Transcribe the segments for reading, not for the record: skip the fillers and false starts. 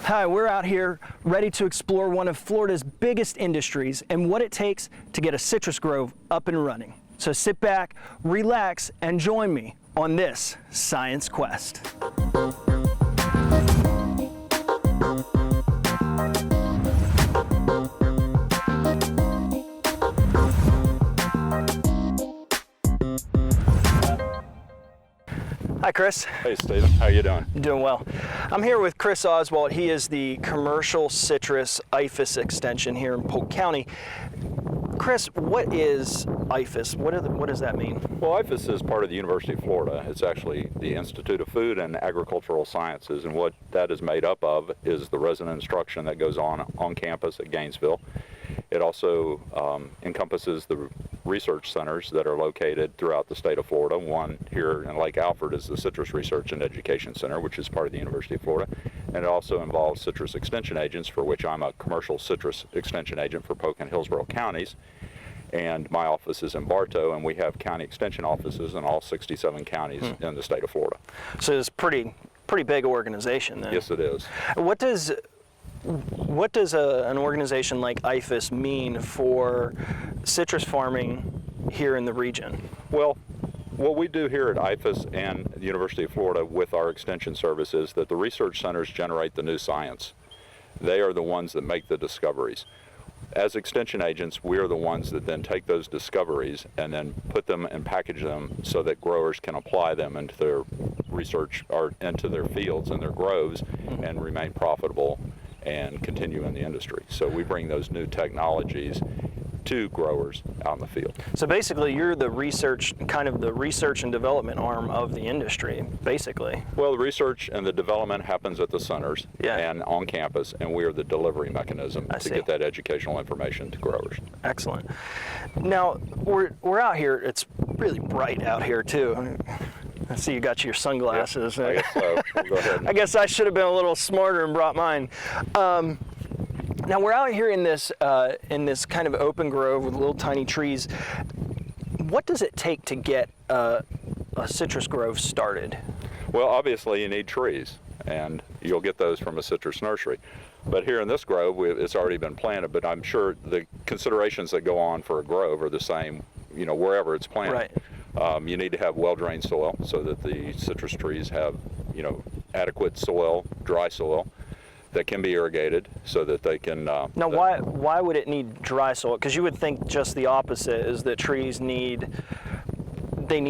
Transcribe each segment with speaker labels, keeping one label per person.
Speaker 1: Hi, we're out here ready to explore one of Florida's biggest industries and what it takes to get a citrus grove up and running. So sit back, relax, and join me on this science quest. Hi, Chris.
Speaker 2: Hey, Stephen. How you doing?
Speaker 1: Doing well. I'm here with Chris Oswalt. He is the Commercial Citrus IFAS Extension here in Polk County. Chris, what is IFAS? What does that mean?
Speaker 2: Well, IFAS is part of the University of Florida. It's actually the Institute of Food and Agricultural Sciences, and what that is made up of is the resident instruction that goes on campus at Gainesville. It also encompasses the research centers that are located throughout the state of Florida. One here in Lake Alfred is the Citrus Research and Education Center, which is part of the University of Florida. And it also involves citrus extension agents, for which I'm a commercial citrus extension agent for Polk and Hillsborough counties. And my office is in Bartow, and we have county extension offices in all 67 counties in the state of Florida.
Speaker 1: So it's a pretty big organization then.
Speaker 2: Yes, it is.
Speaker 1: What does an organization like IFAS mean for citrus farming here in the region?
Speaker 2: Well, what we do here at IFAS and the University of Florida with our extension service is that the research centers generate the new science. They are the ones that make the discoveries. As extension agents, we are the ones that then take those discoveries and then put them and package them so that growers can apply them into their research or into their fields and their groves and remain profitable and continue in the industry. So we bring those new technologies to growers out in the field.
Speaker 1: So basically you're the research and development arm of the industry, basically.
Speaker 2: Well, the research and the development happens at the centers and on campus, and we are the delivery mechanism to get that educational information to growers.
Speaker 1: Excellent. Now, we're out here, it's really bright out here too. I see you got your sunglasses.
Speaker 2: Yep, I guess so. We'll go ahead.
Speaker 1: I guess I should have been a little smarter and brought mine. Now we're out here in this kind of open grove with little tiny trees. What does it take to get a citrus grove started?
Speaker 2: Well, obviously you need trees, and you'll get those from a citrus nursery. But here in this grove, it's already been planted, but I'm sure the considerations that go on for a grove are the same, wherever it's planted.
Speaker 1: Right.
Speaker 2: You need to have well-drained soil so that the citrus trees have, adequate soil, dry soil that can be irrigated so that they can...
Speaker 1: Now, why would it need dry soil? Because you would think just the opposite is that trees need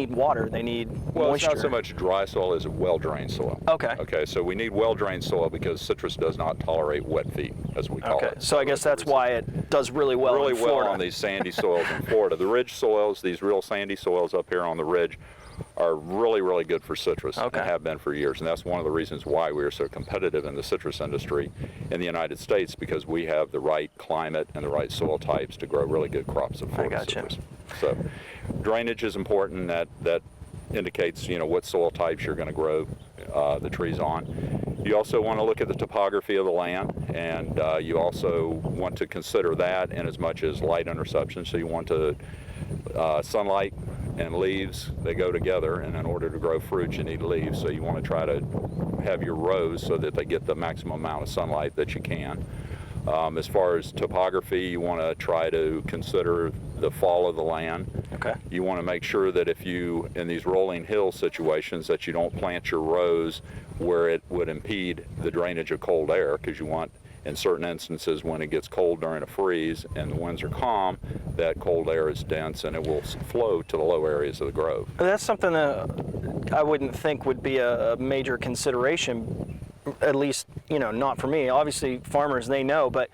Speaker 1: water, they need moisture.
Speaker 2: Well, it's not so much dry soil as well-drained soil.
Speaker 1: Okay.
Speaker 2: Okay, so we need well-drained soil because citrus does not tolerate wet feet, as we call it.
Speaker 1: So I guess that's why it does really well in Florida.
Speaker 2: Really well on these sandy soils in Florida. The ridge soils, these real sandy soils up here on the ridge, are really, really good for citrus and have been for years. And that's one of the reasons why we are so competitive in the citrus industry in the United States, because we have the right climate and the right soil types to grow really good crops of Florida citrus. So drainage is important. That indicates, what soil types you're going to grow the trees on. You also want to look at the topography of the land, and you also want to consider that in as much as light interception. So you want to sunlight and leaves, they go together, and in order to grow fruit you need leaves, so you want to try to have your rows so that they get the maximum amount of sunlight that you can. As far as topography, you want to try to consider the fall of the land.
Speaker 1: Okay.
Speaker 2: You want to make sure that if you, in these rolling hill situations, that you don't plant your rows where it would impede the drainage of cold air, because you want, in certain instances, when it gets cold during a freeze and the winds are calm, that cold air is dense and it will flow to the low areas of the grove.
Speaker 1: That's something that I wouldn't think would be a major consideration, at least, not for me. Obviously, farmers, they know, but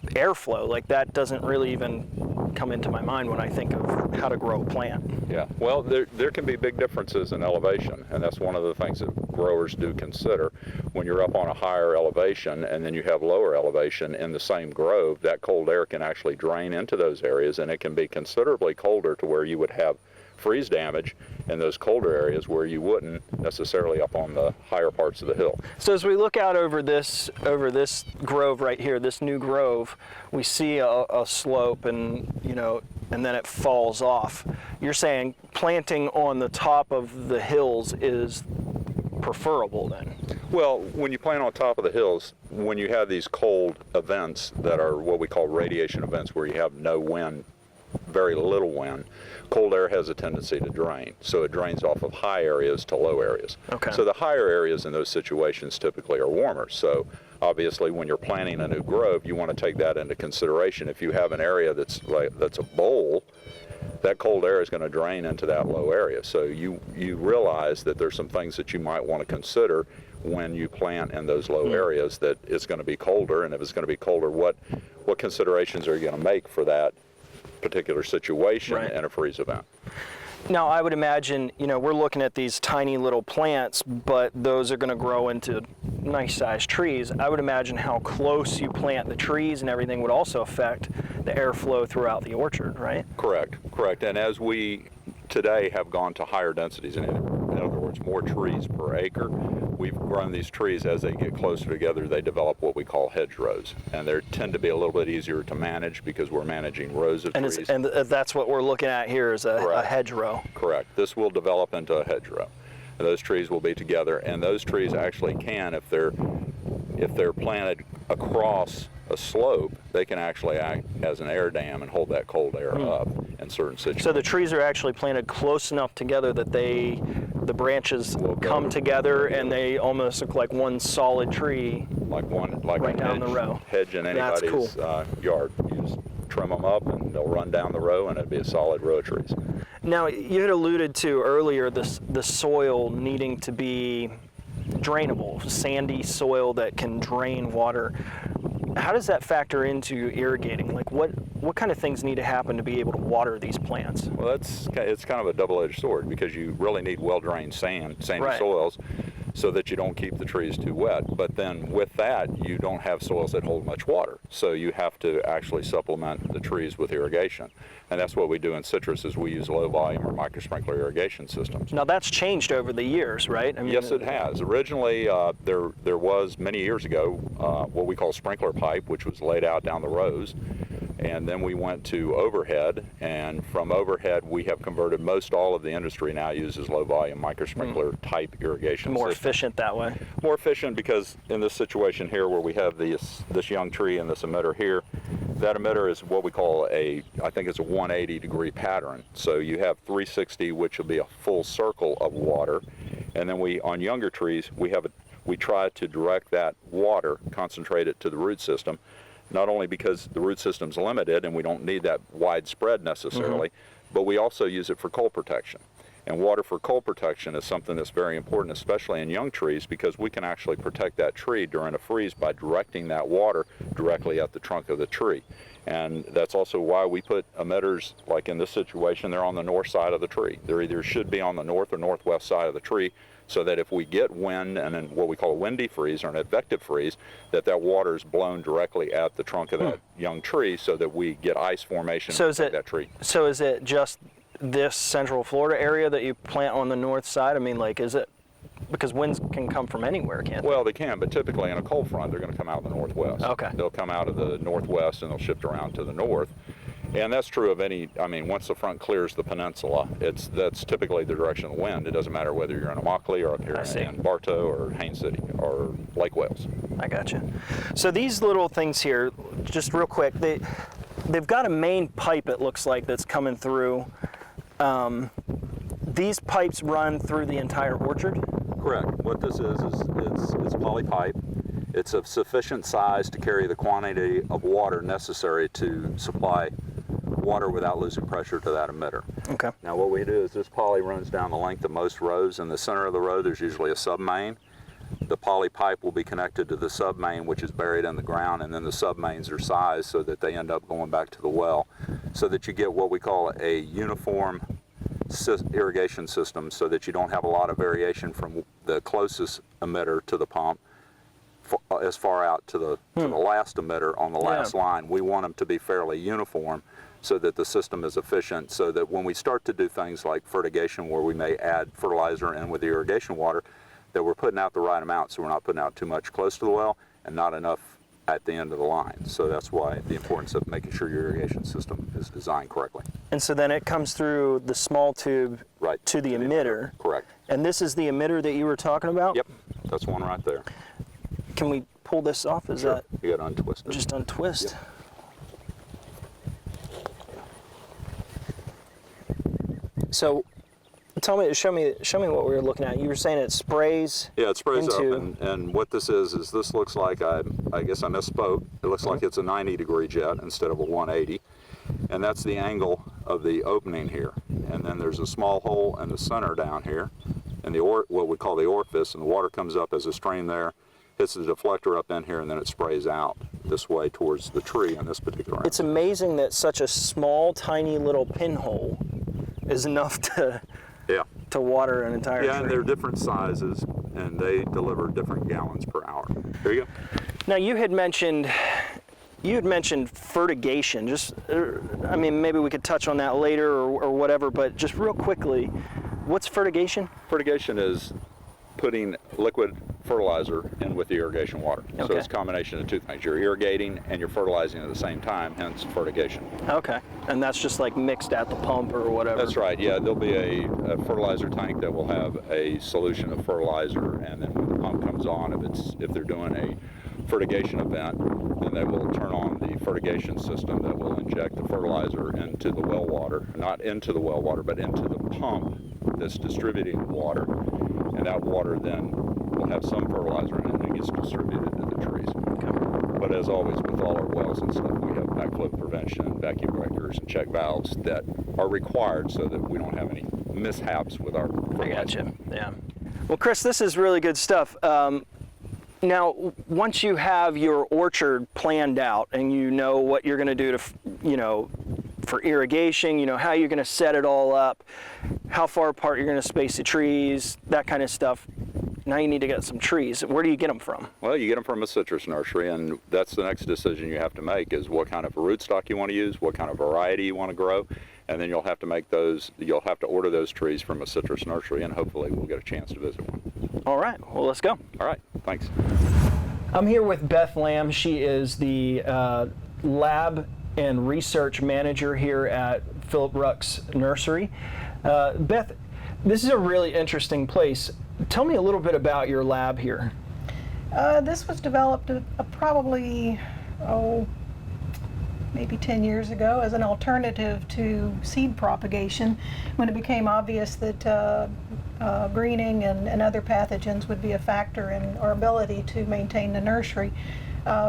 Speaker 1: airflow, like that doesn't really even come into my mind when I think of how to grow a plant.
Speaker 2: Yeah, well, there can be big differences in elevation, and that's one of the things that growers do consider. When you're up on a higher elevation and then you have lower elevation in the same grove, that cold air can actually drain into those areas, and it can be considerably colder to where you would have freeze damage in those colder areas where you wouldn't necessarily up on the higher parts of the hill.
Speaker 1: So as we look out over this grove right here, this new grove, we see a slope, and and then it falls off. You're saying planting on the top of the hills is preferable then?
Speaker 2: Well, when you plant on top of the hills, when you have these cold events that are what we call radiation events, where you have no wind, very little wind, cold air has a tendency to drain. So it drains off of high areas to low areas.
Speaker 1: Okay.
Speaker 2: So the higher areas in those situations typically are warmer. So obviously when you're planting a new grove, you want to take that into consideration. If you have an area that's a bowl, that cold air is going to drain into that low area. So you realize that there's some things that you might want to consider when you plant in those low areas, that it's going to be colder, and if it's going to be colder, what considerations are you going to make for that particular situation in a freeze event?
Speaker 1: Now, I would imagine, we're looking at these tiny little plants, but those are going to grow into nice-sized trees. I would imagine how close you plant the trees and everything would also affect the airflow throughout the orchard, right?
Speaker 2: Correct. And as we today have gone to higher densities, in other words, more trees per acre, we've grown these trees. As they get closer together, they develop what we call hedgerows, and they tend to be a little bit easier to manage because we're managing rows of trees.
Speaker 1: And that's what we're looking at here is a hedgerow.
Speaker 2: Correct. This will develop into a hedgerow. And those trees will be together, and those trees actually can, if they're planted across a slope, they can actually act as an air dam and hold that cold air up in certain situations.
Speaker 1: So the trees are actually planted close enough together that the branches come together and they almost look like one solid tree, like right down the row.
Speaker 2: Hedge in anybody's yard. You just trim them up and they'll run down the row, and it'll be a solid row of trees.
Speaker 1: Now, you had alluded to earlier the soil needing to be drainable, sandy soil that can drain water. How does that factor into irrigating? Like what kind of things need to happen to be able to water these plants?
Speaker 2: Well, it's kind of a double-edged sword, because you really need well-drained sandy soils so that you don't keep the trees too wet. But then with that, you don't have soils that hold much water. So you have to actually supplement the trees with irrigation. And that's what we do in citrus, is we use low-volume or micro-sprinkler irrigation systems.
Speaker 1: Now that's changed over the years, right? I mean,
Speaker 2: yes, it has. Originally, there was, many years ago, what we call sprinkler pipe, which was laid out down the rows. And then we went to overhead, and from overhead we have converted. Most all of the industry now uses low-volume micro-sprinkler type irrigation
Speaker 1: more
Speaker 2: system.
Speaker 1: Efficient that way.
Speaker 2: More efficient, because in this situation here where we have this young tree and this emitter here, that emitter is what we call I think it's a 180-degree pattern. So you have 360, which will be a full circle of water, and then on younger trees we try to direct that water, concentrate it to the root system. Not only because the root system's limited and we don't need that widespread necessarily, but we also use it for cold protection. And water for cold protection is something that's very important, especially in young trees, because we can actually protect that tree during a freeze by directing that water directly at the trunk of the tree. And that's also why we put emitters, like in this situation, they're on the north side of the tree. They either should be on the north or northwest side of the tree, so that if we get wind and then what we call a windy freeze or an advective freeze, that water is blown directly at the trunk of that young tree, so that we get ice formation that tree.
Speaker 1: So is it just this central Florida area that you plant on the north side? I mean, like, is it, because winds can come from anywhere, can't they?
Speaker 2: Well, they can, but typically in a cold front, they're going to come out of the northwest.
Speaker 1: Okay.
Speaker 2: They'll come out of the northwest and they'll shift around to the north. And that's true of once the front clears the peninsula, that's typically the direction of the wind. It doesn't matter whether you're in Immokalee or up here in Bartow or Haines City or Lake Wales. I
Speaker 1: got you. So these little things here, just real quick, they've got a main pipe, it looks like, that's coming through. These pipes run through the entire orchard?
Speaker 2: Correct. What this is it's poly pipe. It's of sufficient size to carry the quantity of water necessary to supply water without losing pressure to that emitter.
Speaker 1: Okay.
Speaker 2: Now what we do is this poly runs down the length of most rows. In the center of the row there's usually a sub-main. The poly pipe will be connected to the sub-main, which is buried in the ground, and then the sub-mains are sized so that they end up going back to the well, so that you get what we call a uniform irrigation system, so that you don't have a lot of variation from the closest emitter to the pump as far out to the last emitter on the last line. We want them to be fairly uniform so that the system is efficient, so that when we start to do things like fertigation, where we may add fertilizer in with the irrigation water, that we're putting out the right amount, so we're not putting out too much close to the well and not enough at the end of the line. So that's why the importance of making sure your irrigation system is designed correctly.
Speaker 1: And so then it comes through the small tube
Speaker 2: Right.
Speaker 1: to the emitter.
Speaker 2: Correct.
Speaker 1: And this is the emitter that you were talking about?
Speaker 2: Yep, that's one right there.
Speaker 1: Can we pull this off? Is
Speaker 2: Sure.
Speaker 1: that
Speaker 2: You got to untwist it.
Speaker 1: just untwist?
Speaker 2: Yep.
Speaker 1: So show me what we were looking at. You were saying it sprays.
Speaker 2: Yeah, it sprays
Speaker 1: into...
Speaker 2: up, and what this is this looks like, I guess I misspoke, it looks like it's a 90-degree jet instead of a 180, and that's the angle of the opening here. And then there's a small hole in the center down here, and what we call the orifice, and the water comes up as a stream there, hits the deflector up in here, and then it sprays out this way towards the tree in this particular
Speaker 1: It's amazing that such a small, tiny little pinhole is enough to water an entire tree.
Speaker 2: Yeah, and they're different sizes, and they deliver different gallons per hour. There you go.
Speaker 1: Now you had mentioned fertigation. Just, I mean, maybe we could touch on that later or whatever, but just real quickly, what's fertigation?
Speaker 2: Fertigation is putting liquid fertilizer in with the irrigation water.
Speaker 1: Okay.
Speaker 2: So it's a combination of two things. You're irrigating and you're fertilizing at the same time, hence fertigation.
Speaker 1: Okay, and that's just like mixed at the pump or whatever?
Speaker 2: That's right, yeah. There'll be a fertilizer tank that will have a solution of fertilizer, and then when the pump comes on, if they're doing a fertigation event, then they will turn on the fertigation system that will inject the fertilizer into the well water. Not into the well water, but into the pump that's distributing the water. And that water then will have some fertilizer in it, and it gets distributed to the trees.
Speaker 1: Okay.
Speaker 2: But as always, with all our wells and stuff, we have backflow prevention, vacuum breakers, and check valves that are required so that we don't have any mishaps with our fertilizer.
Speaker 1: I gotcha, yeah. Well, Chris, this is really good stuff. Now, once you have your orchard planned out and you know what you're going to do to, for irrigation, how you're going to set it all up, how far apart you're going to space the trees, that kind of stuff. Now you need to get some trees. Where do you get them from?
Speaker 2: Well, you get them from a citrus nursery, and that's the next decision you have to make is what kind of a rootstock you want to use, what kind of variety you want to grow, and then you'll have to order those trees from a citrus nursery, and hopefully we'll get a chance to visit one.
Speaker 1: All right, well, let's go.
Speaker 2: All right, thanks.
Speaker 1: I'm here with Beth Lamb. She is the lab and research manager here at Phillip Rucks Nursery. Beth, this is a really interesting place. Tell me a little bit about your lab here.
Speaker 3: This was developed probably, maybe 10 years ago as an alternative to seed propagation when it became obvious that greening and other pathogens would be a factor in our ability to maintain the nursery.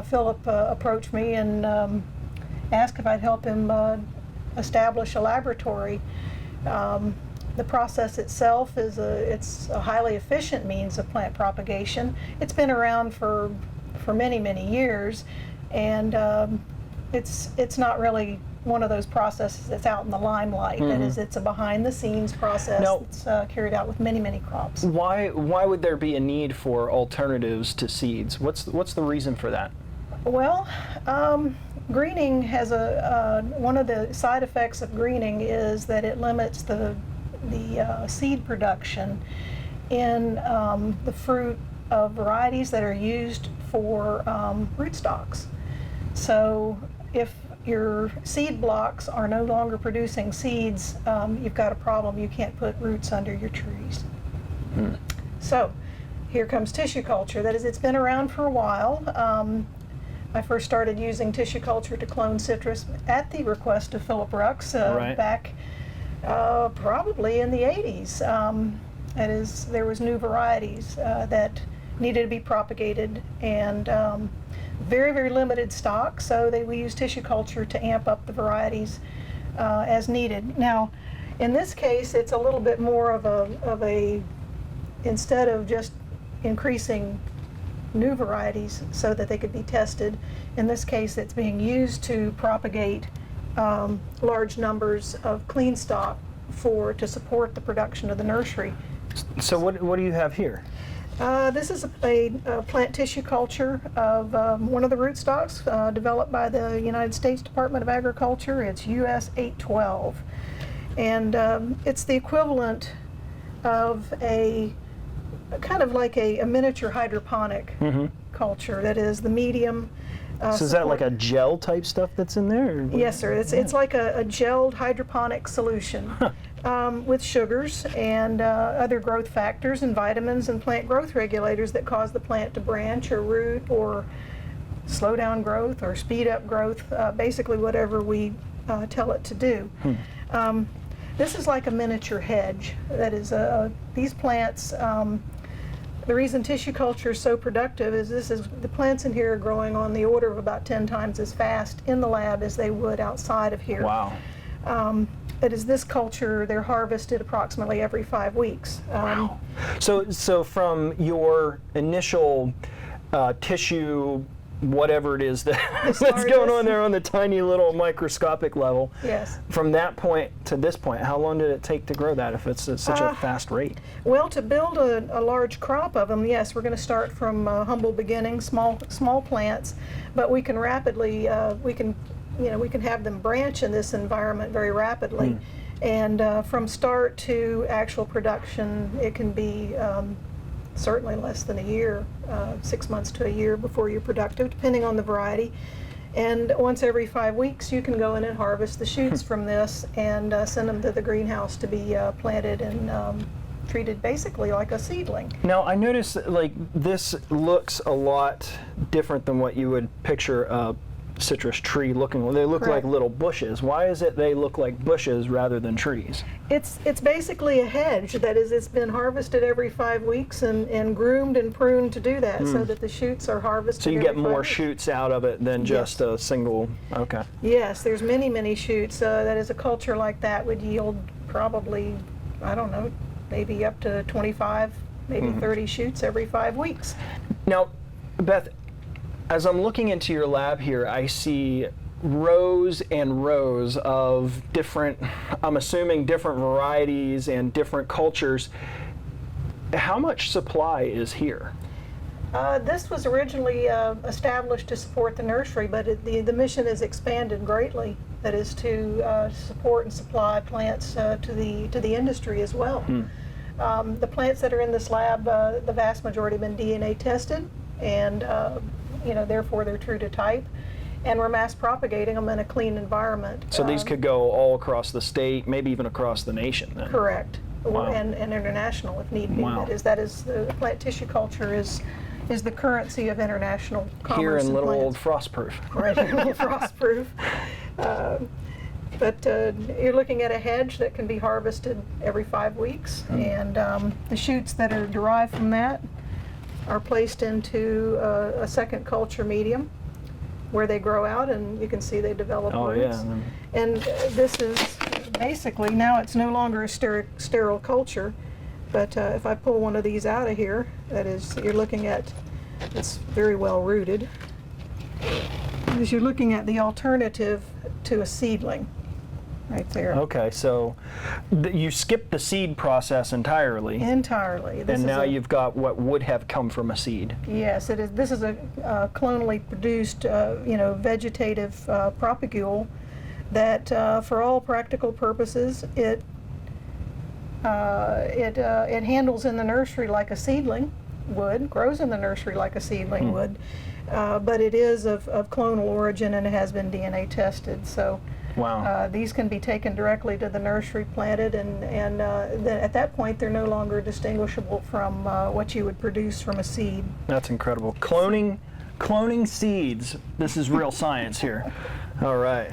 Speaker 3: Phillip approached me and asked if I'd help him establish a laboratory. The process itself it's a highly efficient means of plant propagation. It's been around for many, many years, and it's not really one of those processes that's out in the limelight.
Speaker 1: Mm-hmm.
Speaker 3: That is, it's a behind-the-scenes process that's carried out with many, many crops.
Speaker 1: Why would there be a need for alternatives to seeds? What's the reason for that?
Speaker 3: Well, greening has one of the side effects of greening is that it limits the seed production in the fruit of varieties that are used for rootstocks. So if your seed blocks are no longer producing seeds, you've got a problem. You can't put roots under your trees. So here comes tissue culture. That is, it's been around for a while. I first started using tissue culture to clone citrus at the request of Phillip Rucks back probably in the 80s. That is, there was new varieties that needed to be propagated, and very, very limited stock, so we use tissue culture to amp up the varieties as needed. Now, in this case, it's a little bit more of a instead of just increasing new varieties so that they could be tested, in this case it's being used to propagate large numbers of clean stock to support the production of the nursery.
Speaker 1: So what do you have here?
Speaker 3: This is a plant tissue culture of one of the rootstocks developed by the United States Department of Agriculture. It's US 812. And it's the equivalent of a kind of like a miniature hydroponic culture. That is, the medium
Speaker 1: So is that like a gel type stuff that's in there?
Speaker 3: Yes, sir. It's like a gelled hydroponic solution with sugars and other growth factors and vitamins and plant growth regulators that cause the plant to branch or root or slow down growth or speed up growth, basically whatever we tell it to do. This is like a miniature hedge. That is, these plants, the reason tissue culture is so productive is the plants in here are growing on the order of about 10 times as fast in the lab as they would outside of here.
Speaker 1: Wow.
Speaker 3: It is this culture, they're harvested approximately every 5 weeks.
Speaker 1: Wow. So from your initial tissue, whatever it is that's going on there on the tiny little microscopic level,
Speaker 3: yes.
Speaker 1: From that point to this point, how long did it take to grow that if it's at such a fast rate?
Speaker 3: Well, to build a large crop of them, yes, we're going to start from humble beginnings, small plants, but we can rapidly, we can have them branch in this environment very rapidly. And from start to actual production, it can be certainly less than a year, 6 months to a year before you're productive, depending on the variety. And once every 5 weeks, you can go in and harvest the shoots from this and send them to the greenhouse to be planted and treated basically like a seedling.
Speaker 1: Now, I noticed like this looks a lot different than what you would picture a citrus tree looking. They look
Speaker 3: Correct.
Speaker 1: like little bushes. Why is it they look like bushes rather than trees?
Speaker 3: It's basically a hedge. That is, it's been harvested every 5 weeks and groomed and pruned to do that so that the shoots are harvested.
Speaker 1: So you
Speaker 3: every
Speaker 1: get more
Speaker 3: 5 weeks.
Speaker 1: shoots out of it than just a single, okay.
Speaker 3: Yes, there's many shoots. That is, a culture like that would yield probably, I don't know, maybe up to 25, maybe 30 shoots every 5 weeks.
Speaker 1: Now, Beth, as I'm looking into your lab here, I see rows and rows of different, I'm assuming different varieties and different cultures. How much supply is here?
Speaker 3: This was originally established to support the nursery, but the mission has expanded greatly. That is to support and supply plants to the industry as well. The plants that are in this lab, the vast majority have been DNA tested, and therefore they're true to type. And we're mass propagating them in a clean environment.
Speaker 1: So these could go all across the state, maybe even across the nation then.
Speaker 3: Correct.
Speaker 1: Wow.
Speaker 3: And international if need be.
Speaker 1: Wow.
Speaker 3: That is the plant tissue culture is the currency of international commerce.
Speaker 1: Here in
Speaker 3: and
Speaker 1: little old
Speaker 3: plants.
Speaker 1: Frostproof.
Speaker 3: Right, little Frostproof. But you're looking at a hedge that can be harvested every 5 weeks, and the shoots that are derived from that are placed into a second culture medium where they grow out, and you can see they develop roots.
Speaker 1: Yeah.
Speaker 3: And this is basically, now it's no longer a sterile culture, but if I pull one of these out of here, that is, you're looking at, it's very well rooted, because you're looking at the alternative to a seedling. Right there.
Speaker 1: Okay, so you skipped the seed process entirely.
Speaker 3: Entirely.
Speaker 1: And now you've got what would have come from a seed.
Speaker 3: Yes, it is. This is a clonally produced, vegetative propagule that, for all practical purposes, it handles in the nursery like a seedling would, grows in the nursery like a seedling would, but it is of clonal origin and it has been DNA tested. So.
Speaker 1: Wow.
Speaker 3: These can be taken directly to the nursery, planted, and at that point they're no longer distinguishable from what you would produce from a seed.
Speaker 1: That's incredible. Cloning seeds. This is real science here. All right.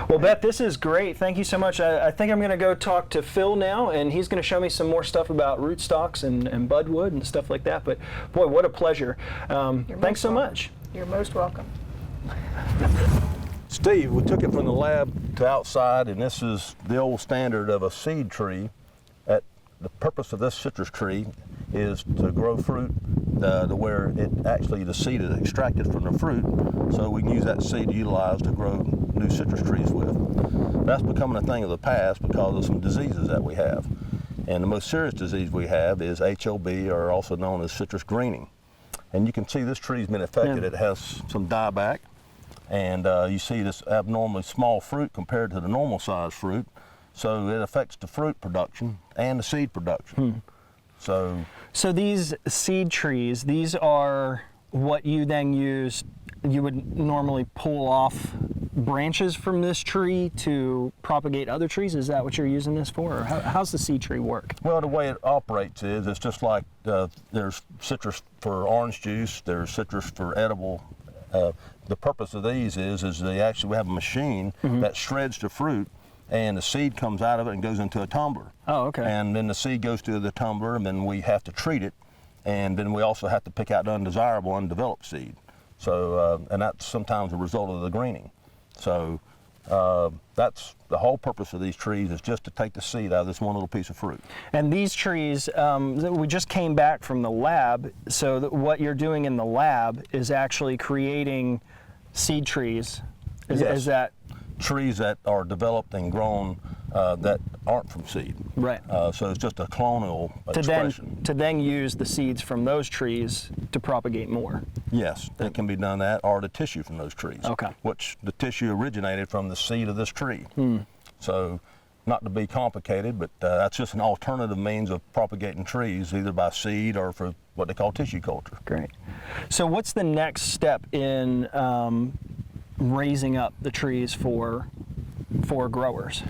Speaker 1: Well, Beth, this is great. Thank you so much. I think I'm going to go talk to Phil now, and he's going to show me some more stuff about rootstocks and budwood and stuff like that. But boy, what a pleasure. Thanks so much.
Speaker 3: You're most welcome.
Speaker 4: Steve, we took it from the lab to outside, and this is the old standard of a seed tree. The purpose of this citrus tree is to grow fruit to where the seed is extracted from the fruit, so we can use that seed to utilize to grow new citrus trees with. That's becoming a thing of the past because of some diseases that we have. And the most serious disease we have is HOB, or also known as citrus greening. And you can see this tree's been affected.
Speaker 1: Yeah.
Speaker 4: It has some dieback. And you see this abnormally small fruit compared to the normal size fruit. So it affects the fruit production and the seed production.
Speaker 1: So these seed trees, these are what you then use you would normally pull off branches from this tree to propagate other trees? Is that what you're using this for? Or how's the seed tree work?
Speaker 4: Well, the way it operates is it's just like there's citrus for orange juice, there's citrus for edible. The purpose of these is we have a machine that shreds the fruit, and the seed comes out of it and goes into a tumbler.
Speaker 1: Oh, okay.
Speaker 4: And then the seed goes to the tumbler, and then we have to treat it, and then we also have to pick out the undesirable, undeveloped seed. So, and that's sometimes a result of the greening. So that's the whole purpose of these trees, is just to take the seed out of this one little piece of fruit.
Speaker 1: And these trees, we just came back from the lab, so that what you're doing in the lab is actually creating seed trees. Is that
Speaker 4: trees that are developed and grown that aren't from seed?
Speaker 1: right?
Speaker 4: So it's just a clonal expression.
Speaker 1: To then use the seeds from those trees to propagate more.
Speaker 4: Yes, it can be done that, or the tissue from those trees.
Speaker 1: Okay.
Speaker 4: Which the tissue originated from the seed of this tree. So, not to be complicated, but that's just an alternative means of propagating trees, either by seed or for what they call tissue culture.
Speaker 1: Great. So what's the next step in raising up the trees for growers?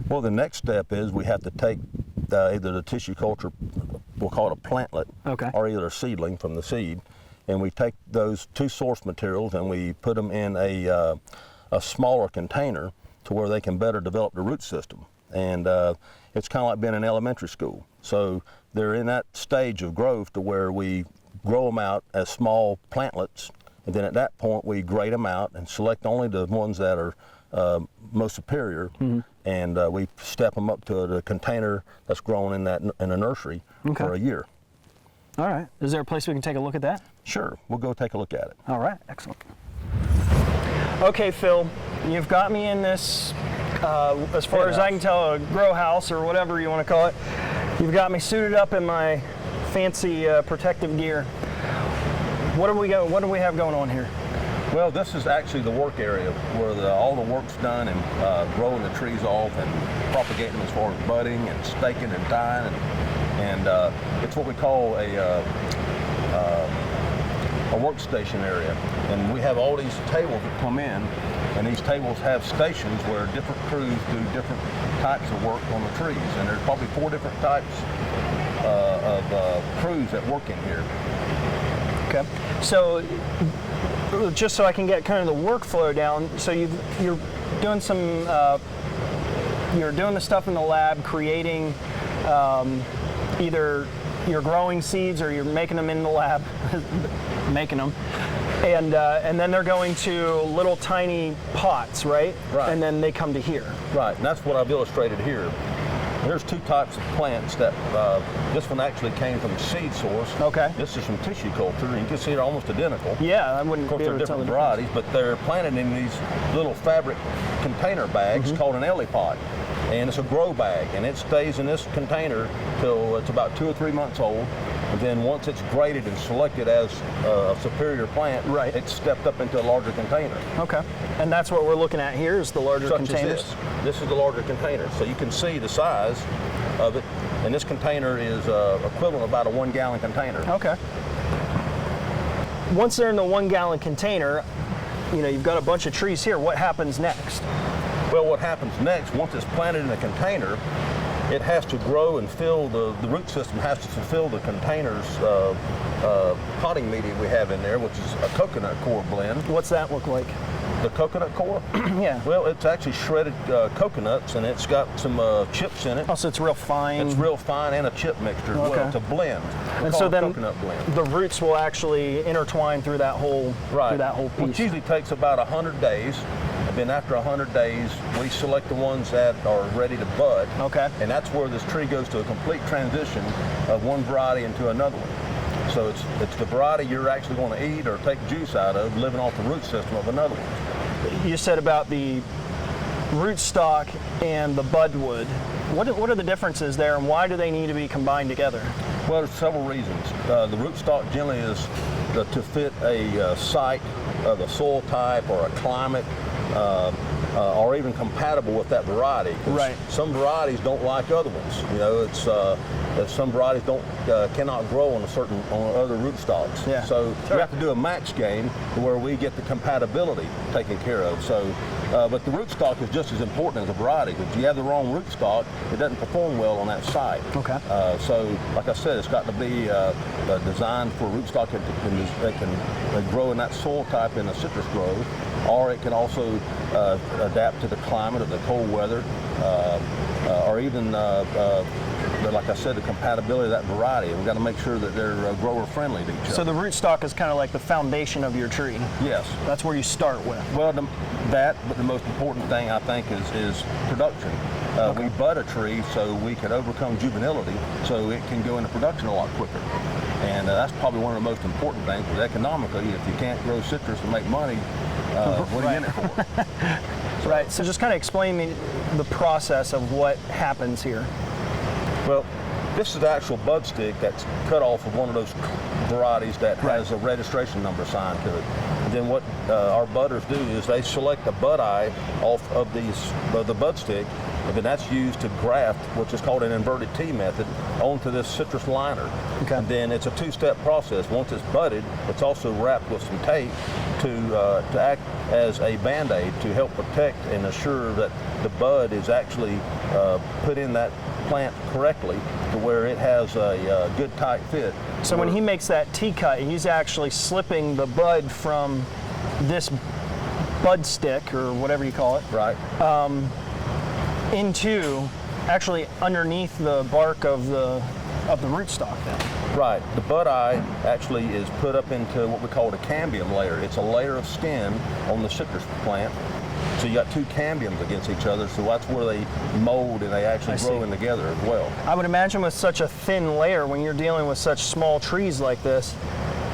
Speaker 4: Well, the next step is we have to take either the tissue culture, we'll call it a plantlet,
Speaker 1: Okay.
Speaker 4: or either a seedling from the seed, and we take those two source materials and we put them in a smaller container to where they can better develop the root system. And it's kind of like being in elementary school. So they're in that stage of growth to where we grow them out as small plantlets, and then at that point we grade them out and select only the ones that are most superior, and we step them up to the container that's grown in a nursery for a year.
Speaker 1: All right. Is there a place we can take a look at that?
Speaker 4: Sure, we'll go take a look at it.
Speaker 1: All right. Excellent. Okay, Phil, you've got me in this, as far as I can tell, a grow house or whatever you want to call it. You've got me suited up in my fancy protective gear. What do we have going on here?
Speaker 4: Well, this is actually the work area where all the work's done and growing the trees off and propagating them as far as budding and staking and tying, and it's what we call a workstation area. And we have all these tables that come in, and these tables have stations where different crews do different types of work on the trees, and there's probably 4 different types of crews that work in here.
Speaker 1: Okay. So, just so I can get kind of the workflow down, so you're doing some, you're doing the stuff in the lab, creating either you're growing seeds or you're making them in the lab, making them, and then they're going to little tiny pots, right?
Speaker 4: Right.
Speaker 1: And then they come to here.
Speaker 4: Right, and that's what I've illustrated here. There's 2 types of plants that, this one actually came from seed source.
Speaker 1: Okay.
Speaker 4: This is from tissue culture, and you can see they're almost identical.
Speaker 1: Yeah, I wouldn't
Speaker 4: Of course,
Speaker 1: be
Speaker 4: they're
Speaker 1: able to tell the
Speaker 4: different varieties, but they're planted in these little fabric container bags called an ellie pot. And it's a grow bag, and it stays in this container till it's about 2 or 3 months old. And then once it's graded and selected as a superior plant,
Speaker 1: Right.
Speaker 4: it's stepped up into a larger container.
Speaker 1: Okay. And that's what we're looking at here is the larger
Speaker 4: Such
Speaker 1: containers.
Speaker 4: as this. This is the larger container, so you can see the size of it. And this container is equivalent about a 1 gallon container.
Speaker 1: Okay. Once they're in the 1 gallon container, you've got a bunch of trees here. What happens next?
Speaker 4: Well, what happens next, once it's planted in a container, it has to grow and fill, the root system has to fulfill the container's potting medium we have in there, which is a coconut core blend.
Speaker 1: What's that look like?
Speaker 4: The coconut core?
Speaker 1: Yeah.
Speaker 4: Well, it's actually shredded coconuts, and it's got some chips in it.
Speaker 1: Oh, so it's real fine.
Speaker 4: It's real fine and a chip mixture as well.
Speaker 1: Okay.
Speaker 4: It's a blend.
Speaker 1: And so then
Speaker 4: coconut blend.
Speaker 1: the roots will actually intertwine through that whole
Speaker 4: Right.
Speaker 1: through that whole piece.
Speaker 4: Which usually takes about 100 days. And then after 100 days, we select the ones that are ready to bud.
Speaker 1: Okay.
Speaker 4: And that's where this tree goes to a complete transition of one variety into another one. So it's the variety you're actually going to eat or take juice out of, living off the root system of another one.
Speaker 1: You said about the rootstock and the budwood. What are the differences there, and why do they need to be combined together?
Speaker 4: Well, there's several reasons. The rootstock generally is to fit a site, the soil type, or a climate, or even compatible with that variety. 'Cause
Speaker 1: Right.
Speaker 4: some varieties don't like other ones. some varieties cannot grow on other rootstocks.
Speaker 1: Yeah.
Speaker 4: So we have to do a match game where we get the compatibility taken care of. So, but the rootstock is just as important as a variety. If you have the wrong rootstock, it doesn't perform well on that site.
Speaker 1: Okay.
Speaker 4: So, like I said, it's got to be designed for rootstock that can grow in that soil type in a citrus grove, or it can also adapt to the climate of the cold weather, or even, like I said, the compatibility of that variety. We've got to make sure that they're grower friendly to each other.
Speaker 1: So the rootstock is kind of like the foundation of your tree.
Speaker 4: Yes.
Speaker 1: That's where you start with.
Speaker 4: Well, but the most important thing I think is production. We bud a tree so we can overcome juvenility, so it can go into production a lot quicker. And that's probably one of the most important things, because economically, if you can't grow citrus and make money, what are you in it for?
Speaker 1: Right, so just kind of explain me the process of what happens here.
Speaker 4: Well, this is the actual bud stick that's cut off of one of those varieties that has a registration number assigned to it. And then what our budders do is they select a bud eye off of the bud stick, and then that's used to graft, which is called an inverted T method, onto this citrus liner.
Speaker 1: Okay.
Speaker 4: And then it's a two-step process. Once it's budded, it's also wrapped with some tape to act as a Band-Aid to help protect and assure that the bud is actually put in that plant correctly to where it has a good tight fit.
Speaker 1: So when he makes that T-cut, he's actually slipping the bud from this bud stick, or whatever you call it,
Speaker 4: Right.
Speaker 1: into actually underneath the bark of the rootstock then.
Speaker 4: Right. The bud eye actually is put up into what we call the cambium layer. It's a layer of skin on the citrus plant. So you got two cambiums against each other, so that's where they mold and they actually grow in together as well.
Speaker 1: I would imagine with such a thin layer, when you're dealing with such small trees like this,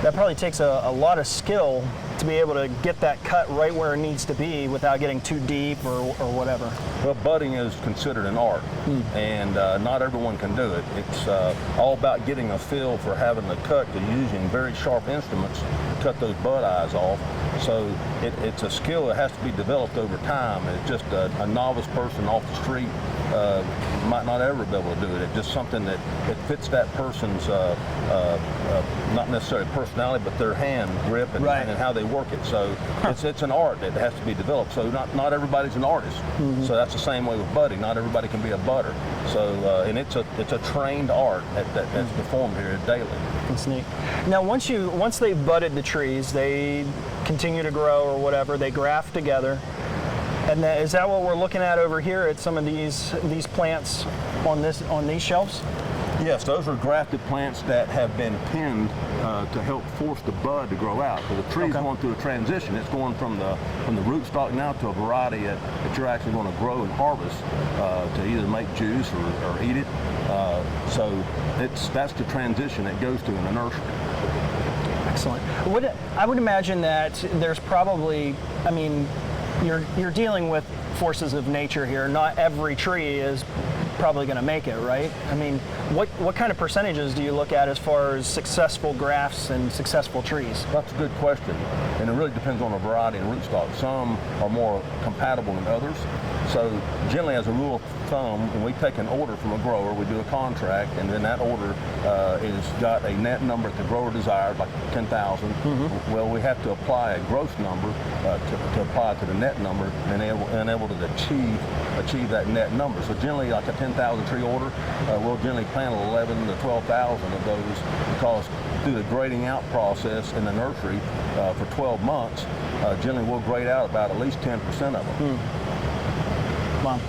Speaker 1: that probably takes a lot of skill to be able to get that cut right where it needs to be without getting too deep or whatever.
Speaker 4: Well, budding is considered an art, and not everyone can do it. It's all about getting a feel for having the cut to using very sharp instruments to cut those bud eyes off. So it's a skill that has to be developed over time. It's just a novice person off the street might not ever be able to do it. It's just something that it fits that person's not necessarily personality, but their hand grip and how they work it. So it's an art that has to be developed. So not everybody's an artist. So that's the same way with budding. Not everybody can be a budder. So and it's a trained art that's performed here daily.
Speaker 1: That's neat. Now once they've budded the trees, they continue to grow or whatever, they graft together. And is that what we're looking at over here at some of these plants on these shelves?
Speaker 4: Yes, those are grafted plants that have been pinned to help force the bud to grow out. So the tree's going through a transition. It's going from the rootstock now to a variety that you're actually going to grow and harvest to either make juice or eat it. So that's the transition it goes to in the nursery.
Speaker 1: Excellent. I would imagine that there's probably, I mean, you're dealing with forces of nature here. Not every tree is probably going to make it, right? I mean, what kind of percentages do you look at as far as successful grafts and successful trees?
Speaker 4: That's a good question, and it really depends on the variety and rootstock. Some are more compatible than others. So generally, as a rule of thumb, when we take an order from a grower, we do a contract, and then that order is got a net number that the grower desired, like 10,000. Well, we have to apply a gross number to apply to the net number, and able to achieve that net number. So generally, like a 10,000 tree order, we'll generally plant 11 to 12,000 of those, because through the grading out process in the nursery for 12 months, generally we'll grade out about at least 10% of them.
Speaker 1: Wow.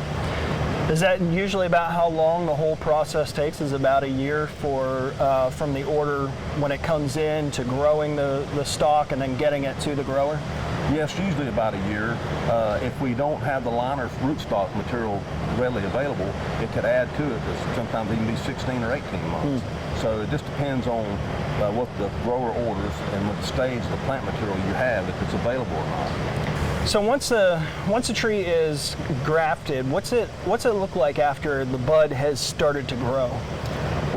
Speaker 1: Is that usually about how long the whole process takes? Is about a year from the order when it comes in to growing the stalk and then getting it to the grower?
Speaker 4: Yes, usually about a year. If we don't have the liner rootstock material readily available, it could add to it. Sometimes it can be 16 or 18 months. So it just depends on what the grower orders and what stage of the plant material you have, if it's available or not.
Speaker 1: So once a tree is grafted, what's it look like after the bud has started to grow?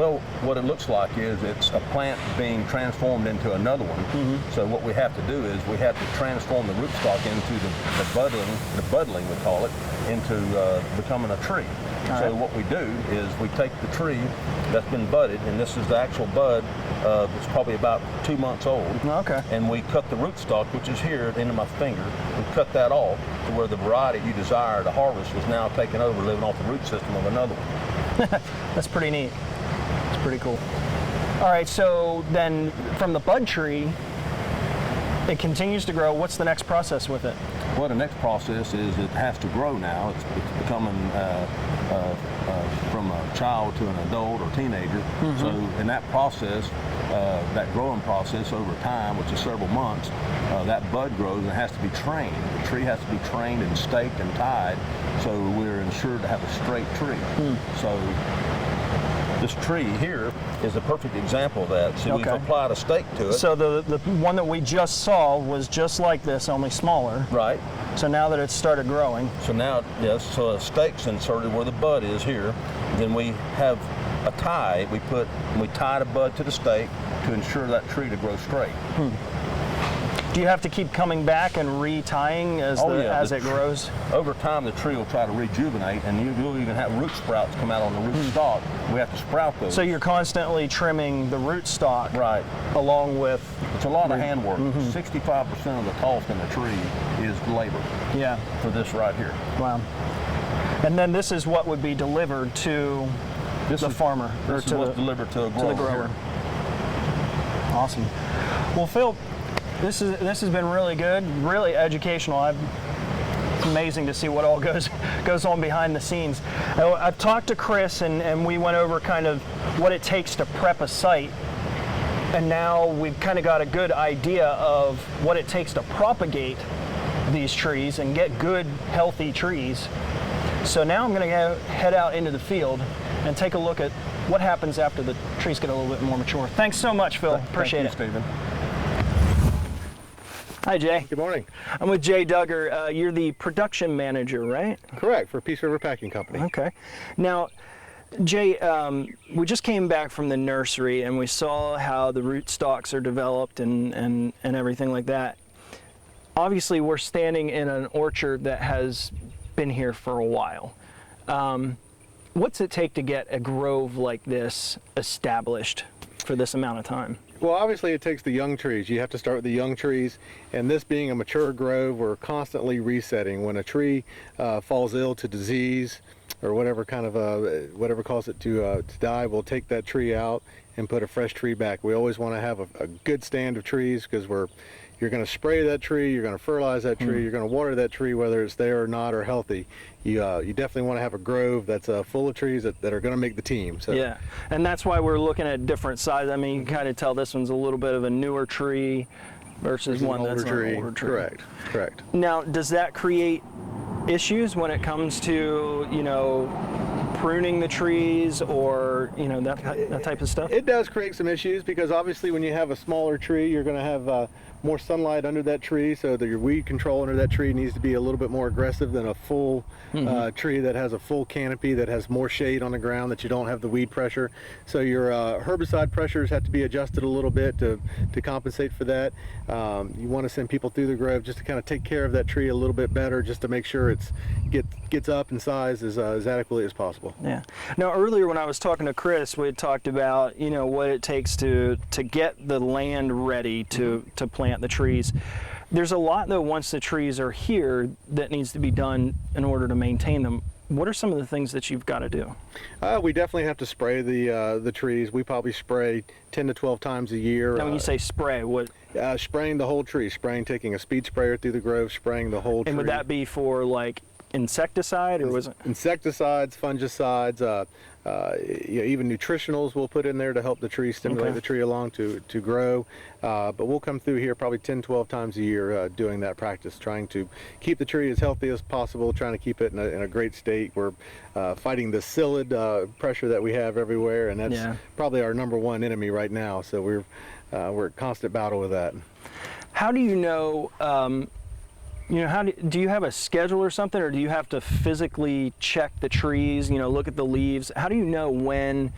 Speaker 4: Well, what it looks like is it's a plant being transformed into another one. So what we have to do is we have to transform the rootstock into the buddling we call it, into becoming a tree. So what we do is we take the tree that's been budded, and this is the actual bud. It's probably about 2 months old.
Speaker 1: Okay.
Speaker 4: And we cut the rootstock, which is here at the end of my finger. We cut that off to where the variety you desire to harvest was now taken over, living off the root system of another one.
Speaker 1: That's pretty neat. It's pretty cool. All right, so then from the bud tree, it continues to grow. What's the next process with it?
Speaker 4: Well, the next process is it has to grow now. It's becoming from a child to an adult or teenager. So in that process, that growing process over time, which is several months, that bud grows and has to be trained. The tree has to be trained and staked and tied, so we're ensured to have a straight tree. So this tree here is a perfect example of that. So we've applied a stake to it.
Speaker 1: So the one that we just saw was just like this, only smaller.
Speaker 4: Right.
Speaker 1: So now that it's started growing.
Speaker 4: So now, yes, so a stake's inserted where the bud is here. Then we have a tie. We tie the bud to the stake to ensure that tree to grow straight.
Speaker 1: Do you have to keep coming back and retying as it grows?
Speaker 4: Over time, the tree will try to rejuvenate, and you'll even have root sprouts come out on the root stalk. We have to sprout those.
Speaker 1: So you're constantly trimming the root stalk,
Speaker 4: right,
Speaker 1: along with.
Speaker 4: It's a lot of handwork. 65% of the cost in the tree is labor.
Speaker 1: Yeah.
Speaker 4: For this right here.
Speaker 1: Wow. And then this is what would be delivered to the farmer,
Speaker 4: or to what's delivered to
Speaker 1: the grower. Awesome. Well, Phil, this has been really good, really educational. It's amazing to see what all goes on behind the scenes. I've talked to Chris, and we went over kind of what it takes to prep a site, and now we've kind of got a good idea of what it takes to propagate these trees and get good, healthy trees. So now I'm going to head out into the field and take a look at what happens after the trees get a little bit more mature. Thanks so much, Phil. Appreciate it.
Speaker 4: Thank you, Stephen.
Speaker 1: Hi, Jay.
Speaker 5: Good morning.
Speaker 1: I'm with Jay Duggar. You're the production manager, right?
Speaker 5: Correct, for Peace River Packing Company.
Speaker 1: Okay. Now, Jay, we just came back from the nursery and we saw how the root stalks are developed and everything like that. Obviously, we're standing in an orchard that has been here for a while. What's it take to get a grove like this established for this amount of time?
Speaker 5: Well, obviously it takes the young trees. You have to start with the young trees, and this being a mature grove, we're constantly resetting. When a tree falls ill to disease or whatever kind of whatever caused it to die, we'll take that tree out and put a fresh tree back. We always want to have a good stand of trees, because you're going to spray that tree, you're going to fertilize that tree, you're going to water that tree whether it's there or not or healthy. You definitely want to have a grove that's full of trees that are going to make the team. So.
Speaker 1: Yeah, and that's why we're looking at different sizes. I mean, you can kind of tell this one's a little bit of a newer tree versus one that's an older tree.
Speaker 5: Correct.
Speaker 1: Now, does that create issues when it comes to, pruning the trees or, that type of stuff?
Speaker 5: It does create some issues, because obviously when you have a smaller tree, you're going to have more sunlight under that tree, so that your weed control under that tree needs to be a little bit more aggressive than a full tree that has a full canopy, that has more shade on the ground, that you don't have the weed pressure. So your herbicide pressures have to be adjusted a little bit to compensate for that. You want to send people through the grove just to kind of take care of that tree a little bit better, just to make sure it gets up in size as adequately as possible.
Speaker 1: Yeah. Now, earlier when I was talking to Chris, we had talked about what it takes to get the land ready to plant the trees. There's a lot, though, once the trees are here, that needs to be done in order to maintain them. What are some of the things that you've got to do?
Speaker 5: We definitely have to spray the trees. We probably spray 10 to 12 times a year.
Speaker 1: Now, when you say spray, what?
Speaker 5: Spraying the whole tree. Taking a speed sprayer through the grove, spraying the whole tree.
Speaker 1: And would that be for like insecticide, or was it?
Speaker 5: Insecticides, fungicides, even nutritionals we'll put in there to help the tree, stimulate the tree along to grow. But we'll come through here probably 10, 12 times a year doing that practice, trying to keep the tree as healthy as possible, trying to keep it in a great state. We're fighting the psyllid pressure that we have everywhere, and that's probably our number one enemy right now. So we're at constant battle with that.
Speaker 1: How do you know? Do you have a schedule or something, or do you have to physically check the trees, look at the leaves? How do you know when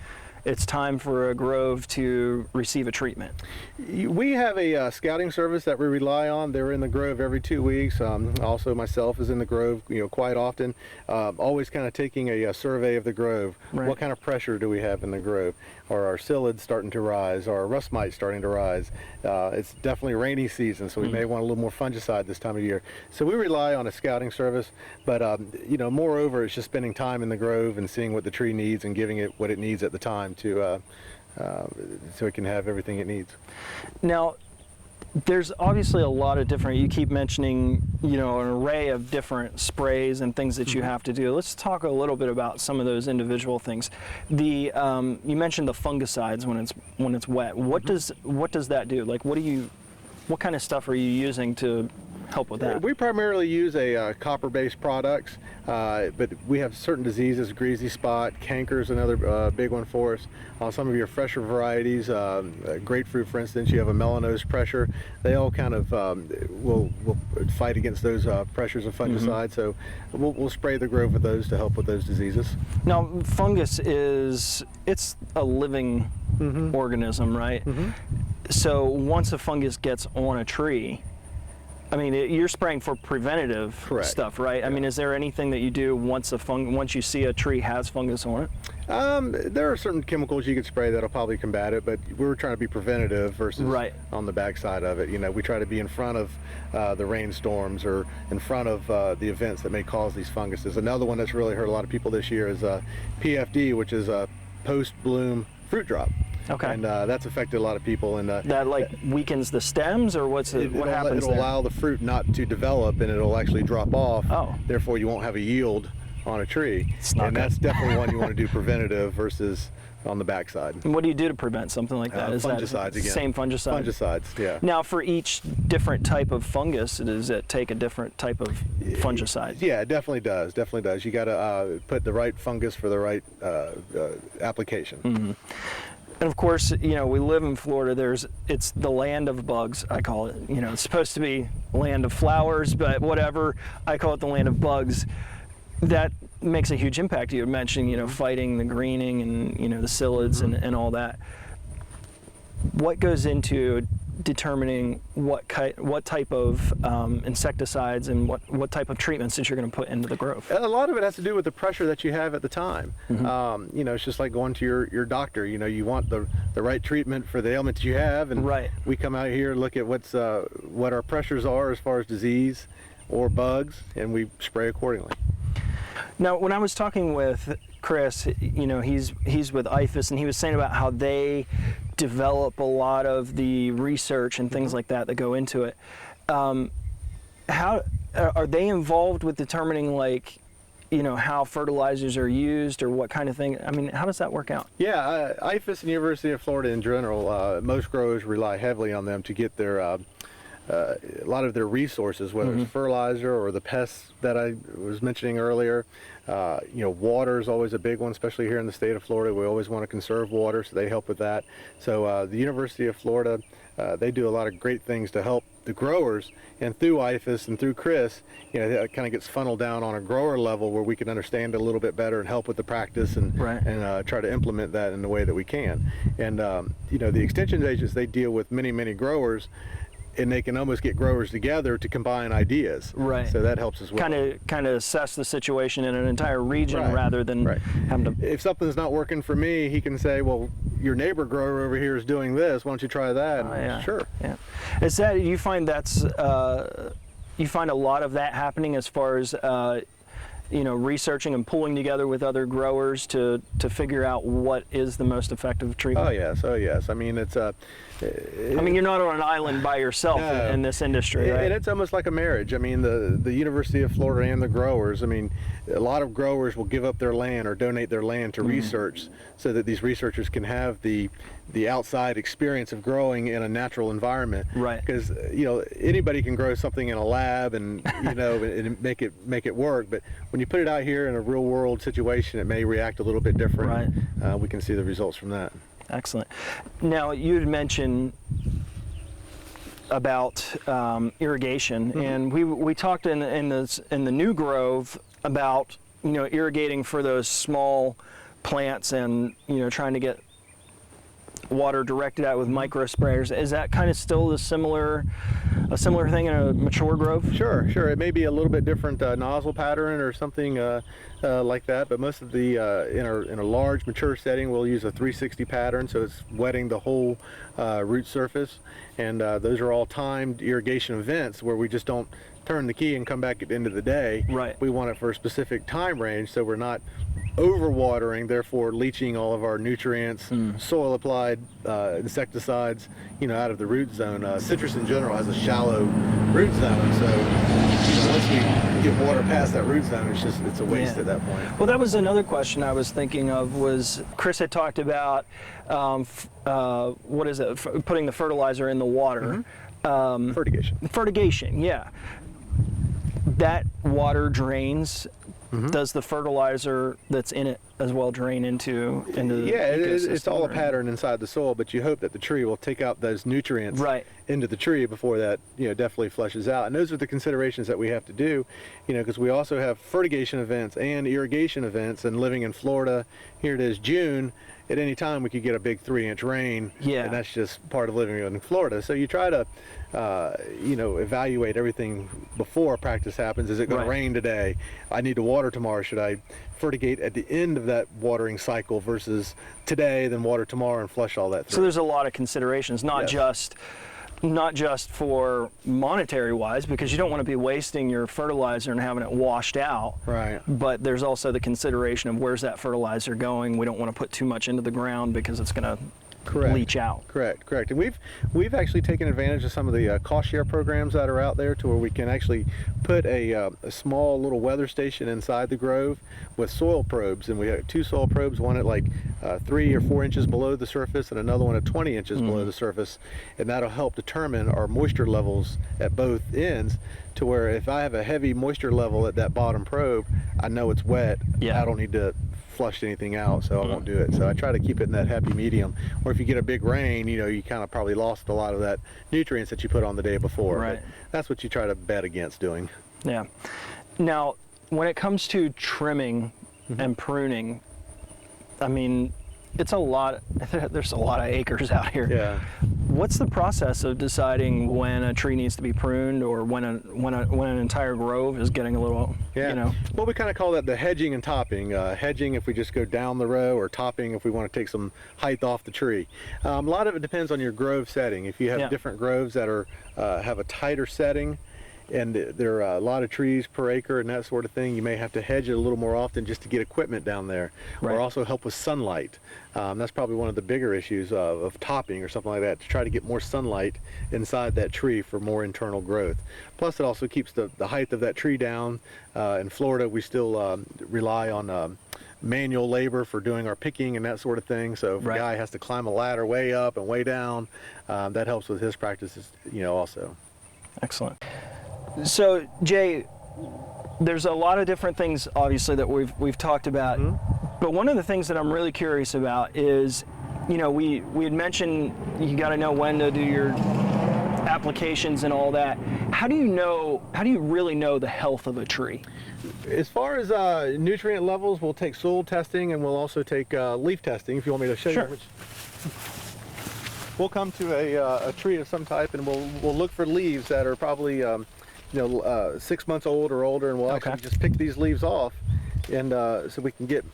Speaker 1: it's time for a grove to receive a treatment?
Speaker 5: We have a scouting service that we rely on. They're in the grove every 2 weeks. Also, myself is in the grove, quite often. Always kind of taking a survey of the grove.
Speaker 1: Right.
Speaker 5: What kind of pressure do we have in the grove? Are our psyllids starting to rise? Are our rust mites starting to rise? It's definitely rainy season, so we may want a little more fungicide this time of year. So we rely on a scouting service, but moreover, it's just spending time in the grove and seeing what the tree needs and giving it what it needs at the time to so it can have everything it needs.
Speaker 1: Now, there's obviously a lot of different, you keep mentioning, an array of different sprays and things that you have to do. Let's talk a little bit about some of those individual things. You mentioned the fungicides when it's wet. What does that do? Like, what kind of stuff are you using to help with that?
Speaker 5: We primarily use a copper-based products, but we have certain diseases, greasy spot, canker is another big one for us. On some of your fresher varieties, grapefruit for instance, you have a melanose pressure. They all kind of will fight against those pressures of fungicide, so we'll spray the grove with those to help with those diseases.
Speaker 1: Now, fungus it's a living organism, right? So once a fungus gets on a tree, I mean, you're spraying for preventative stuff, right? Yeah. I mean, is there anything that you do once you see a tree has fungus on it?
Speaker 5: There are certain chemicals you could spray that'll probably combat it, but we're trying to be preventative versus on the backside of it. We try to be in front of the rainstorms or in front of the events that may cause these funguses. Another one that's really hurt a lot of people this year is PFD, which is a post-bloom fruit drop.
Speaker 1: Okay.
Speaker 5: And that's affected a lot of people. And
Speaker 1: that weakens the stems, or what happens?
Speaker 5: It'll allow the fruit not to develop, and it'll actually drop off.
Speaker 1: Oh.
Speaker 5: Therefore, you won't have a yield on a tree.
Speaker 1: And
Speaker 5: that's definitely one you want to do preventative versus on the backside.
Speaker 1: And what do you do to prevent something like that? Is
Speaker 5: fungicides
Speaker 1: that
Speaker 5: again.
Speaker 1: Same fungicide?
Speaker 5: Fungicides, yeah.
Speaker 1: Now, for each different type of fungus, does it take a different type of fungicide?
Speaker 5: Yeah, it definitely does. Definitely does. You got to put the right fungus for the right application.
Speaker 1: And of course, we live in Florida. It's the land of bugs, I call it. It's supposed to be land of flowers, but whatever, I call it the land of bugs. That makes a huge impact. You had mentioned, fighting the greening and, the psyllids and all that. What goes into determining what type of insecticides and what type of treatments that you're going to put into the grove?
Speaker 5: A lot of it has to do with the pressure that you have at the time. It's just like going to your doctor. You want the right treatment for the ailments you have, and we come out here and look at what our pressures are as far as disease or bugs, and we spray accordingly.
Speaker 1: Now, when I was talking with Chris, he's with IFAS, and he was saying about how they develop a lot of the research and things like that go into it. How are they involved with determining, how fertilizers are used or what kind of thing? I mean, how does that work out?
Speaker 5: Yeah, IFAS and University of Florida in general, most growers rely heavily on them to get their a lot of their resources, whether it's fertilizer or the pests that I was mentioning earlier. Water is always a big one, especially here in the state of Florida. We always want to conserve water, so they help with that. So the University of Florida, they do a lot of great things to help the growers, and through IFAS and through Chris, it kind of gets funneled down on a grower level where we can understand it a little bit better and help with the practice and try to implement that in the way that we can. And the extension agents, they deal with many growers, and they can almost get growers together to combine ideas.
Speaker 1: Right.
Speaker 5: So that helps as well.
Speaker 1: Kind of assess the situation in an entire region rather than having to.
Speaker 5: If something's not working for me, he can say, well, your neighbor grower over here is doing this. Why don't you try that? Sure.
Speaker 1: Yeah. Is that, you find you find a lot of that happening as far as researching and pulling together with other growers to figure out what is the most effective treatment?
Speaker 5: Oh yes. I mean, it's
Speaker 1: you're not on an island by yourself in this industry, right?
Speaker 5: And it's almost like a marriage. I mean, the University of Florida and the growers, I mean, a lot of growers will give up their land or donate their land to research so that these researchers can have the outside experience of growing in a natural environment.
Speaker 1: Right.
Speaker 5: Because, anybody can grow something in a lab and, and make it work. But when you put it out here in a real world situation, it may react a little bit different. Right. We can see the results from that.
Speaker 1: Excellent. Now, you had mentioned about irrigation, and we talked in the new grove about irrigating for those small plants and trying to get water directed at with micro sprayers. Is that kind of still a similar thing in a mature grove?
Speaker 5: Sure. It may be a little bit different nozzle pattern or something like that, but most of the in a large mature setting, we'll use a 360 pattern, so it's wetting the whole root surface, and those are all timed irrigation events where we just don't turn the key and come back at the end of the day.
Speaker 1: Right.
Speaker 5: We want it for a specific time range, so we're not overwatering, therefore leaching all of our nutrients, soil applied insecticides, out of the root zone. Citrus in general has a shallow root zone, so once we get water past that root zone, it's a waste at that point.
Speaker 1: Well, that was another question I was thinking of. Was Chris had talked about what is it? Putting the fertilizer in the water.
Speaker 5: Fertigation.
Speaker 1: Fertigation, yeah. That water drains. Does the fertilizer that's in it as well drain into the ecosystem?
Speaker 5: It's all a pattern inside the soil, but you hope that the tree will take out those nutrients into the tree before that definitely flushes out. And those are the considerations that we have to do, because we also have fertigation events and irrigation events. And living in Florida, here it is June. At any time we could get a big 3-inch rain, and that's just part of living in Florida. So you try to evaluate everything before practice happens. Is it going to rain today? I need to water tomorrow. Should I fertigate at the end of that watering cycle versus today, then water tomorrow and flush all that through?
Speaker 1: So there's a lot of considerations, not just for monetary wise, because you don't want to be wasting your fertilizer and having it washed out.
Speaker 5: Right.
Speaker 1: But there's also the consideration of where's that fertilizer going. We don't want to put too much into the ground because it's going to leach out.
Speaker 5: Correct. And we've actually taken advantage of some of the cost share programs that are out there, to where we can actually put a small little weather station inside the grove with soil probes, and we have 2 soil probes, one at like 3 or 4 inches below the surface and another one at 20 inches below the surface, and that'll help determine our moisture levels at both ends, to where if I have a heavy moisture level at that bottom probe, I know it's wet. I don't need to flush anything out, so I won't do it. So I try to keep it in that happy medium. Or if you get a big rain, you kind of probably lost a lot of that nutrients that you put on the day before.
Speaker 1: Right.
Speaker 5: But that's what you try to bet against doing.
Speaker 1: Yeah. Now, when it comes to trimming and pruning, I mean, it's a lot. There's a lot of acres out here.
Speaker 5: Yeah.
Speaker 1: What's the process of deciding when a tree needs to be pruned, or when an entire grove is getting a little,
Speaker 5: Well, we kind of call that the hedging and topping. Hedging if we just go down the row, or topping if we want to take some height off the tree. A lot of it depends on your grove setting. If you have different groves that are have a tighter setting, and there are a lot of trees per acre and that sort of thing, you may have to hedge it a little more often just to get equipment down there, or also help with sunlight. That's probably one of the bigger issues of topping or something like that, to try to get more sunlight inside that tree for more internal growth. Plus it also keeps the height of that tree down. In Florida we still rely on manual labor for doing our picking and that sort of thing, so if a guy has to climb a ladder way up and way down, that helps with his practices also.
Speaker 1: Excellent. So Jay, there's a lot of different things obviously that we've talked about, but one of the things that I'm really curious about is, we had mentioned you got to know when to do your applications and all that. How do you really know the health of a tree?
Speaker 5: As far as nutrient levels, we'll take soil testing, and we'll also take leaf testing, if you want me to show you. We'll come to a tree of some type, and we'll look for leaves that are probably 6 months old or older, and we'll actually just pick these leaves off, and so we can get,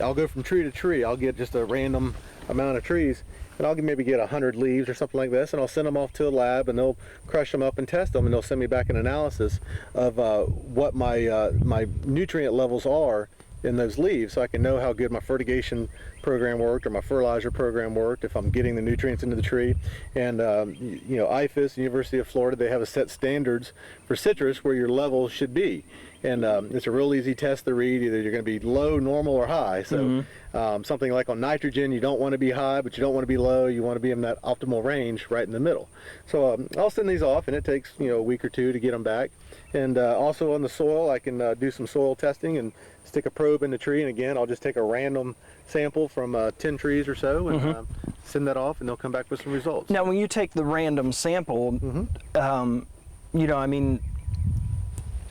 Speaker 5: I'll go from tree to tree, I'll get just a random amount of trees, and I'll maybe get 100 leaves or something like this, and I'll send them off to a lab, and they'll crush them up and test them, and they'll send me back an analysis of what my nutrient levels are in those leaves, so I can know how good my fertigation program worked or my fertilizer program worked, if I'm getting the nutrients into the tree. And IFAS, University of Florida, they have a set standards for citrus where your levels should be, and it's a real easy test to read. Either you're going to be low, normal, or high. So something like on nitrogen, you don't want to be high, but you don't want to be low. You want to be in that optimal range, right in the middle. So I'll send these off, and it takes a week or two to get them back. And also on the soil, I can do some soil testing and stick a probe in the tree, and again, I'll just take a random sample from 10 trees or so, and send that off, and they'll come back with some results.
Speaker 1: Now, when you take the random sample,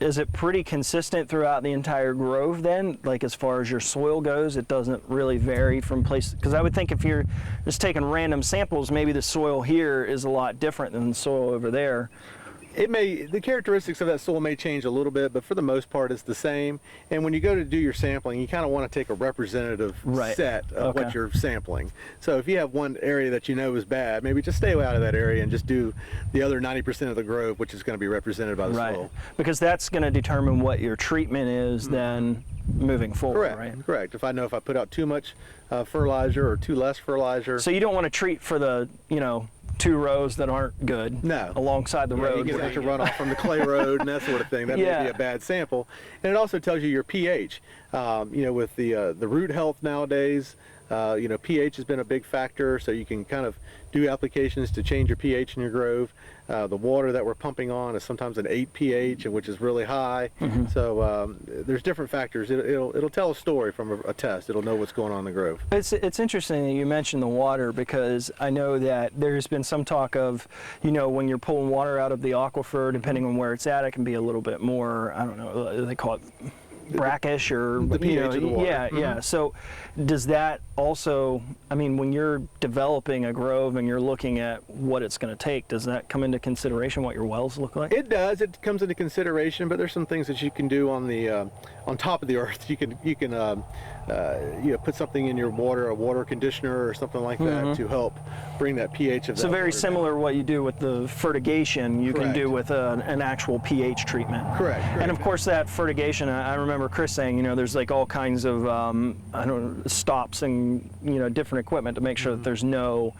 Speaker 1: is it pretty consistent throughout the entire grove then? Like as far as your soil goes, it doesn't really vary from place? Because I would think if you're just taking random samples, maybe the soil here is a lot different than the soil over there.
Speaker 5: The characteristics of that soil may change a little bit, but for the most part it's the same. And when you go to do your sampling, you kind of want to take a representative set of what you're sampling. So if you have one area that you know is bad, maybe just stay out of that area and just do the other 90% of the grove, which is going to be represented by the soil.
Speaker 1: Because that's going to determine what your treatment is then moving forward, right?
Speaker 5: Correct. If I know if I put out too much fertilizer or too less fertilizer.
Speaker 1: So you don't want to treat for the, 2 rows that aren't good alongside the road.
Speaker 5: You get a bunch of runoff from the clay road and that sort of thing. That may be a bad sample. And it also tells you your pH. With the root health nowadays, pH has been a big factor, so you can kind of do applications to change your pH in your grove. The water that we're pumping on is sometimes an 8 pH, which is really high. So there's different factors. It'll tell a story from a test. It'll know what's going on in the grove.
Speaker 1: It's interesting that you mentioned the water, because I know that there's been some talk of, when you're pulling water out of the aquifer, depending on where it's at, it can be a little bit more, I don't know, they call it brackish or
Speaker 5: the pH of the water.
Speaker 1: Yeah. So does that also, when you're developing a grove and you're looking at what it's going to take, does that come into consideration what your wells look like?
Speaker 5: It does. It comes into consideration, but there's some things that you can do on the on top of the earth. You can put something in your water, a water conditioner or something like that, to help bring that pH of that.
Speaker 1: So very similar
Speaker 5: down.
Speaker 1: what you do with the fertigation, you can do with an actual pH treatment.
Speaker 5: Correct.
Speaker 1: And of course that fertigation, I remember Chris saying, there's like all kinds of stops and different equipment to make sure that there's no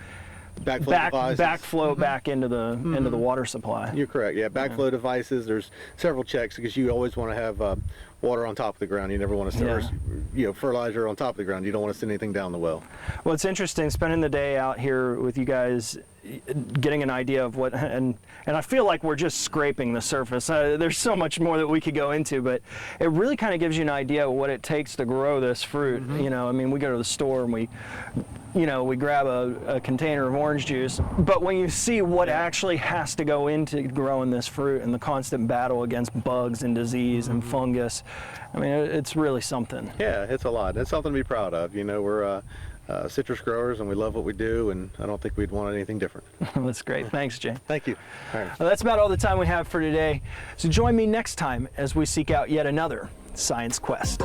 Speaker 1: backflow back into the into the water supply.
Speaker 5: You're correct. Yeah, backflow devices. There's several checks, because you always want to have water on top of the ground. You never want to send fertilizer on top of the ground. You don't want to send anything down the well.
Speaker 1: Well, it's interesting spending the day out here with you guys, getting an idea of what, and I feel like we're just scraping the surface. There's so much more that we could go into, but it really kind of gives you an idea of what it takes to grow this fruit. We go to the store and we grab a container of orange juice, but when you see what actually has to go into growing this fruit and the constant battle against bugs and disease and fungus, it's really something.
Speaker 5: Yeah, it's a lot. It's something to be proud of. We're citrus growers and we love what we do, and I don't think we'd want anything different.
Speaker 1: That's great. Thanks, Jay.
Speaker 5: Thank you. All right.
Speaker 1: Well, that's about all the time we have for today. So join me next time as we seek out yet another science quest.